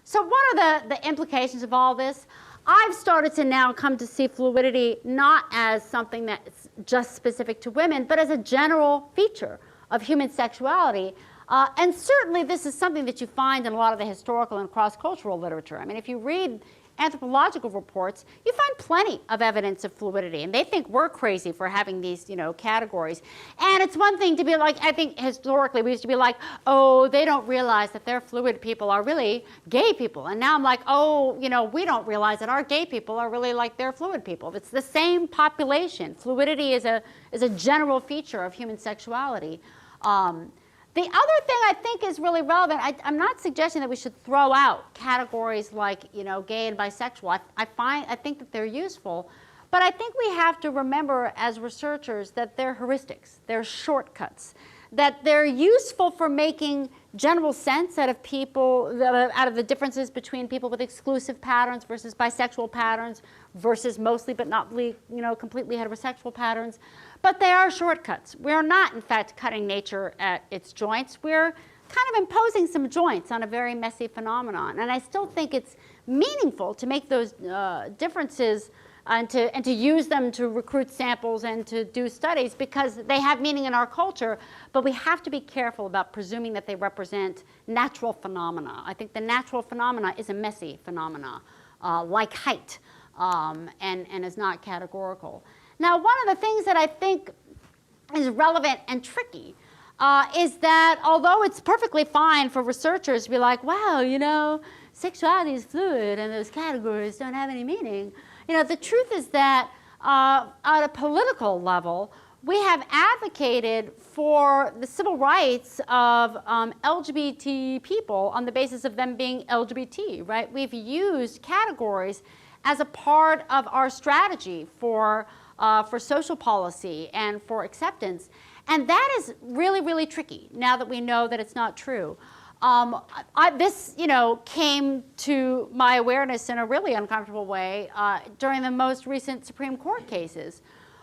So what are the implications of all this? I've started to now come to see fluidity not as something that's just specific to women, but as a general feature of human sexuality. And certainly this is something that you find in a lot of the historical and cross-cultural literature. I mean, if you read anthropological reports, you find plenty of evidence of fluidity. And they think we're crazy for having these, categories. And it's one thing to be like, I think historically we used to be like, oh, they don't realize that their fluid people are really gay people. And now I'm like, oh, we don't realize that our gay people are really like their fluid people. It's the same population. Fluidity is a general feature of human sexuality. The other thing I think is really relevant, I'm not suggesting that we should throw out categories like, gay and bisexual. I think that they're useful, but I think we have to remember as researchers that they're heuristics, they're shortcuts, that they're useful for making general sense out of the differences between people with exclusive patterns versus bisexual patterns versus mostly but not completely heterosexual patterns. But they are shortcuts. We're not, in fact, cutting nature at its joints. We're kind of imposing some joints on a very messy phenomenon. And I still think it's meaningful to make those differences and to use them to recruit samples and to do studies because they have meaning in our culture, but we have to be careful about presuming that they represent natural phenomena. I think the natural phenomena is a messy phenomena, like height, and is not categorical. Now, one of the things that I think is relevant and tricky is that although it's perfectly fine for researchers to be like, wow, sexuality is fluid and those categories don't have any meaning, the truth is that at a political level, we have advocated for the civil rights of LGBT people on the basis of them being LGBT, right? We've used categories as a part of our strategy for social policy and for acceptance. And that is really, really tricky now that we know that it's not true. This, came to my awareness in a really uncomfortable way during the most recent Supreme Court cases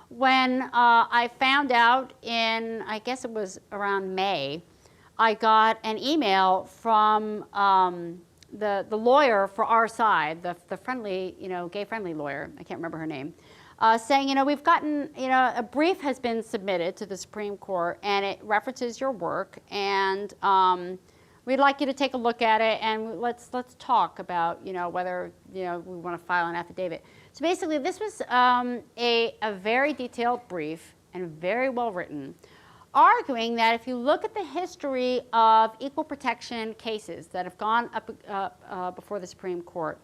when I found out in, I guess it was around May, I got an email from the lawyer for our side, the friendly, gay-friendly lawyer, I can't remember her name, saying, we've gotten, a brief has been submitted to the Supreme Court and it references your work and we'd like you to take a look at it and let's talk about, whether, we want to file an affidavit. So basically this was a very detailed brief and very well written, arguing that if you look at the history of equal protection cases that have gone up before the Supreme Court,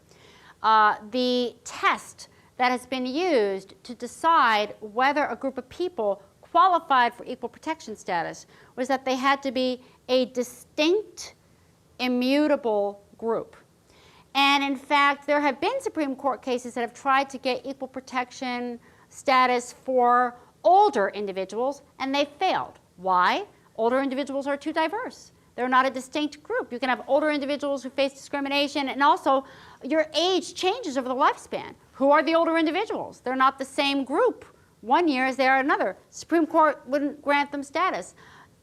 the test that has been used to decide whether a group of people qualified for equal protection status was that they had to be a distinct, immutable group. And in fact, there have been Supreme Court cases that have tried to get equal protection status for older individuals, and they failed. Why? Older individuals are too diverse. They're not a distinct group. You can have older individuals who face discrimination, and also your age changes over the lifespan. Who are the older individuals? They're not the same group 1 year as they are another. Supreme Court wouldn't grant them status.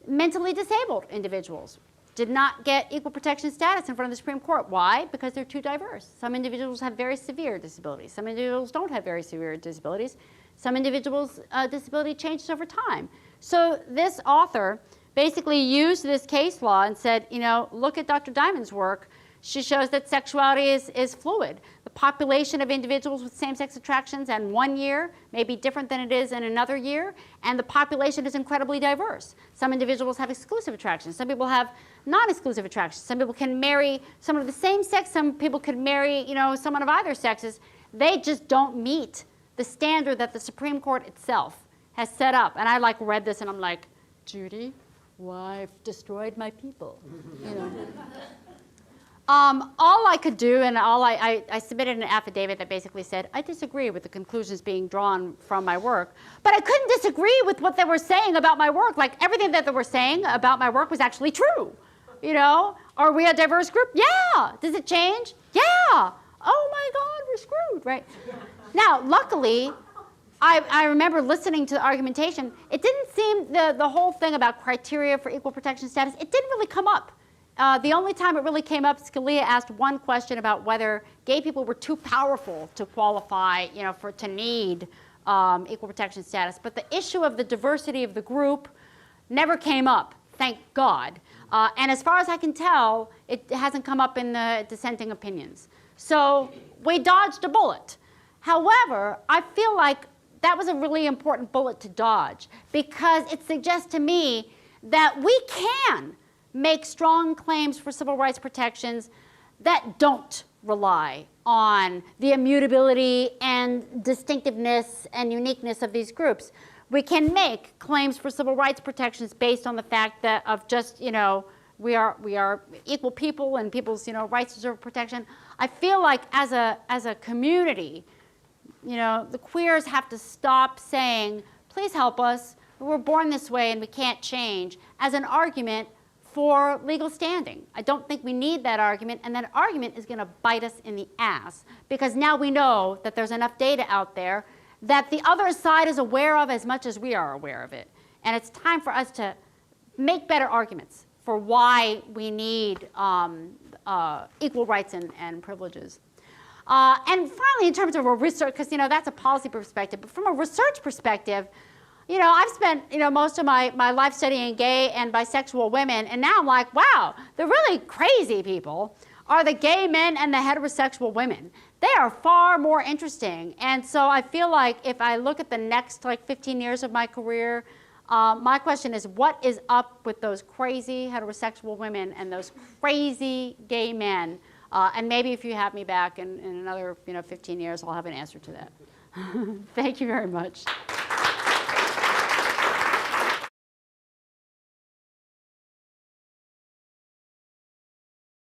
Mentally disabled individuals did not get equal protection status in front of the Supreme Court. Why? Because they're too diverse. Some individuals have very severe disabilities. Some individuals don't have very severe disabilities. Some individuals' disability changes over time. So this author basically used this case law and said, look at Dr. Diamond's work. She shows that sexuality is fluid. The population of individuals with same-sex attractions in 1 year may be different than it is in another year, and the population is incredibly diverse. Some individuals have exclusive attractions. Some people have non-exclusive attractions. Some people can marry someone of the same sex. Some people could marry, someone of either sexes. They just don't meet the standard that the Supreme Court itself has set up. And I read this and I'm like, Judy, well, I've destroyed my people. All I could do, and I submitted an affidavit that basically said, I disagree with the conclusions being drawn from my work, but I couldn't disagree with what they were saying about my work. Everything that they were saying about my work was actually true. Are we a diverse group? Yeah. Does it change? Yeah. Oh my God, we're screwed, right? Now, luckily, I remember listening to the argumentation. It didn't seem, the whole thing about criteria for equal protection status, it didn't really come up The only time it really came up, Scalia asked one question about whether gay people were too powerful to qualify, you know, to need equal protection status. But the issue of the diversity of the group never came up, thank God. And as far as I can tell, it hasn't come up in the dissenting opinions. So we dodged a bullet. However, I feel like that was a really important bullet to dodge because it suggests to me that we can make strong claims for civil rights protections that don't rely on the immutability and distinctiveness and uniqueness of these groups. We can make claims for civil rights protections based on the fact that of just, you know, we are equal people and people's, you know, rights deserve protection. I feel like as a community, you know, the queers have to stop saying, please help us, we're born this way and we can't change, as an argument for legal standing. I don't think we need that argument, and that argument is going to bite us in the ass because now we know that there's enough data out there that the other side is aware of as much as we are aware of it. And it's time for us to make better arguments for why we need equal rights and privileges. And finally, in terms of a research, because, you know, that's a policy perspective, but from a research perspective, you know, I've spent, you know, most of my life studying gay and bisexual women, and now I'm like, wow, the really crazy people are the gay men and the heterosexual women. They are far more interesting. And so I feel like if I look at the next, like, 15 years of my career, my question is, what is up with those crazy heterosexual women and those crazy gay men? And maybe if you have me back in another, you know, 15 years, I'll have an answer to that. Thank you very much.